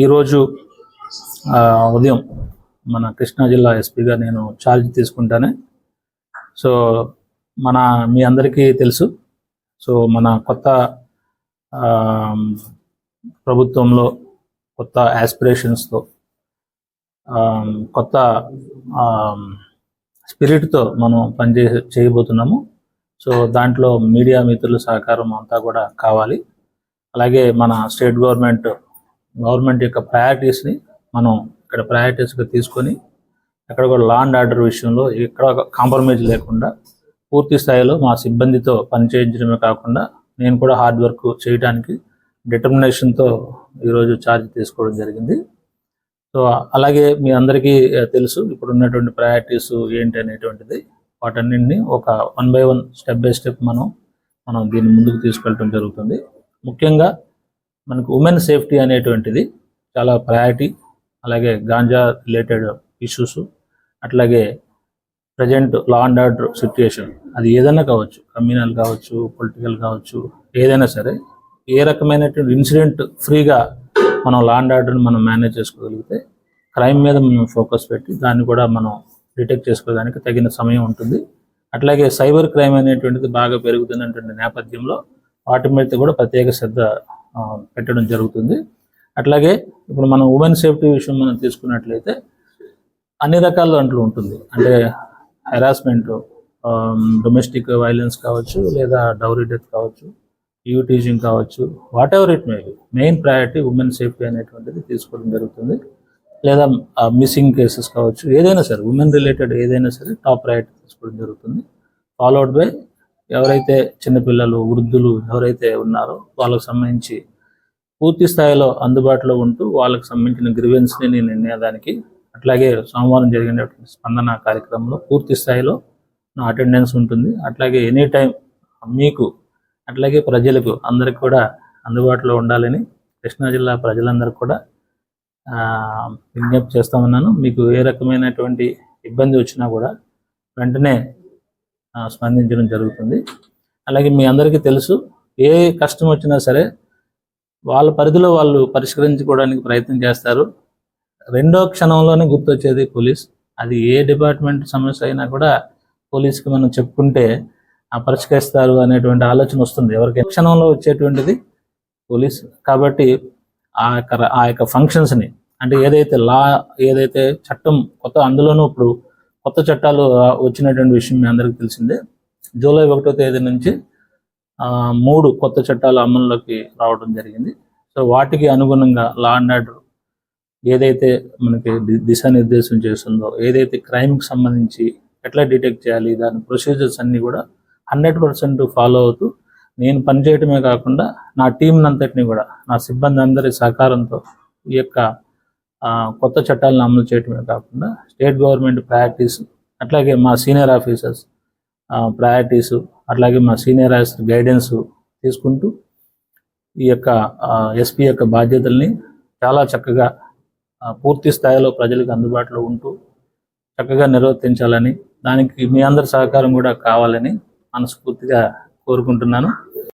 ఈరోజు ఉదయం మన కృష్ణా జిల్లా ఎస్పీగా నేను ఛార్జ్ తీసుకుంటానే. సో మీ అందరికీ తెలుసు. సో మన కొత్త ప్రభుత్వంలో కొత్త యాస్పిరేషన్స్తో కొత్త స్పిరిట్తో మనం చేయబోతున్నాము. సో దాంట్లో మీడియా మిత్రుల సహకారం అంతా కూడా కావాలి. అలాగే మన స్టేట్ గవర్నమెంట్ యొక్క ప్రయారిటీస్ని మనం ఇక్కడ ప్రయారిటీస్గా తీసుకొని ఎక్కడ కూడా లా అండ్ ఆర్డర్ విషయంలో ఎక్కడ కాంప్రమైజ్ లేకుండా పూర్తి స్థాయిలో మా సిబ్బందితో పనిచేయించడమే కాకుండా నేను కూడా హార్డ్ వర్క్ చేయడానికి డిటర్మినేషన్తో ఈరోజు ఛార్జ్ తీసుకోవడం జరిగింది. సో అలాగే మీ అందరికీ తెలుసు ఇప్పుడు ఉన్నటువంటి ప్రయారిటీస్ ఏంటి అనేటువంటిది. వాటన్నింటినీ ఒక 1 by 1 స్టెప్ బై స్టెప్ మనం దీన్ని ముందుకు తీసుకెళ్ళడం జరుగుతుంది. ముఖ్యంగా మనకు ఉమెన్ సేఫ్టీ అనేటువంటిది చాలా ప్రయారిటీ. అలాగే గాంజా రిలేటెడ్ ఇష్యూస్, అట్లాగే present law and order situation, అది ఏదైనా కావచ్చు, కమ్యూనల్ కావచ్చు, పొలిటికల్ కావచ్చు, ఏదైనా సరే ఏ రకమైనటువంటి ఇన్సిడెంట్ ఫ్రీగా మనం లా అండ్ ఆర్డర్ని మనం మేనేజ్ చేసుకోగలిగితే క్రైమ్ మీద మనం ఫోకస్ పెట్టి దాన్ని కూడా మనం డిటెక్ట్ చేసుకోవడానికి తగిన సమయం ఉంటుంది. అట్లాగే సైబర్ క్రైమ్ అనేటువంటిది బాగా పెరుగుతున్నటువంటి నేపథ్యంలో వాటి మీద కూడా ప్రత్యేక శ్రద్ధ పెట్టడం జరుగుతుంది. అట్లాగే ఇప్పుడు మనం ఉమెన్ సేఫ్టీ విషయం మనం తీసుకున్నట్లయితే అన్ని రకాల దాంట్లో ఉంటుంది. అంటే హెరాస్మెంట్, డొమెస్టిక్ వైలెన్స్ కావచ్చు, లేదా డౌరీ డెత్ కావచ్చు, టీజింగ్ కావచ్చు, what ever it may be, main priority women safety అనేటువంటిది తీసుకోవడం జరుగుతుంది. లేదా మిస్సింగ్ కేసెస్ కావచ్చు, ఏదైనా సరే ఉమెన్ రిలేటెడ్ ఏదైనా సరే టాప్ ప్రయారిటీ తీసుకోవడం జరుగుతుంది. ఫాలోడ్ బై ఎవరైతే చిన్నపిల్లలు, వృద్ధులు ఎవరైతే ఉన్నారో వాళ్ళకు సంబంధించి పూర్తి స్థాయిలో అందుబాటులో ఉంటూ వాళ్ళకి సంబంధించిన గ్రీవెన్స్ని నేను నిర్ణయానికి, అట్లాగే సోమవారం జరిగినటువంటి స్పందన కార్యక్రమంలో పూర్తి స్థాయిలో నా అటెండెన్స్ ఉంటుంది. అట్లాగే ఎనీ టైం మీకు అట్లాగే ప్రజలకు అందరికి కూడా అందుబాటులో ఉండాలని కృష్ణా జిల్లా ప్రజలందరికీ కూడా విజ్ఞప్తి చేస్తూ ఉన్నాను. మీకు ఏ రకమైనటువంటి ఇబ్బంది వచ్చినా కూడా వెంటనే స్పందించడం జరుగుతుంది. అలాగే మీ అందరికీ తెలుసు, ఏ కష్టం వచ్చినా సరే వాళ్ళ పరిధిలో వాళ్ళు పరిష్కరించుకోవడానికి ప్రయత్నం చేస్తారు. రెండో క్షణంలోనే గుర్తొచ్చేది పోలీస్. అది ఏ డిపార్ట్మెంట్ సమస్య అయినా కూడా పోలీస్కి మనం చెప్పుకుంటే పరిష్కరిస్తారు అనేటువంటి ఆలోచన వస్తుంది ఎవరికి. క్షణంలో వచ్చేటువంటిది పోలీస్. కాబట్టి ఆ యొక్క ఫంక్షన్స్ని, అంటే ఏదైతే చట్టం కొత్త, అందులోనూ ఇప్పుడు కొత్త చట్టాలు వచ్చినటువంటి విషయం మీ అందరికీ తెలిసిందే. జూలై 1వ తేదీ నుంచి 3 కొత్త చట్టాలు అమల్లోకి రావడం జరిగింది. సో వాటికి అనుగుణంగా లా అండ్ ఆర్డర్ ఏదైతే మనకి దిశానిర్దేశం చేస్తుందో, ఏదైతే క్రైమ్కి సంబంధించి ఎట్లా డిటెక్ట్ చేయాలి, దాని ప్రొసీజర్స్ అన్నీ కూడా 100% ఫాలో అవుతూ నేను పనిచేయటమే కాకుండా నా టీంని అంతటినీ కూడా, నా సిబ్బంది అందరి సహకారంతో ఈ యొక్క కొత్త చట్టాలను అమలు చేయటమే కాకుండా స్టేట్ గవర్నమెంట్ ప్రయారిటీస్, అట్లాగే మా సీనియర్ ఆఫీసర్స్ ప్రయారిటీసు, అట్లాగే మా సీనియర్ ఆఫీసర్ గైడెన్స్ తీసుకుంటూ ఈ యొక్క ఎస్పీ యొక్క బాధ్యతల్ని చాలా చక్కగా పూర్తి స్థాయిలో ప్రజలకు అందుబాటులో ఉంటూ చక్కగా నిర్వర్తించాలని, దానికి మీ అందరి సహకారం కూడా కావాలని మనస్ఫూర్తిగా కోరుకుంటున్నాను.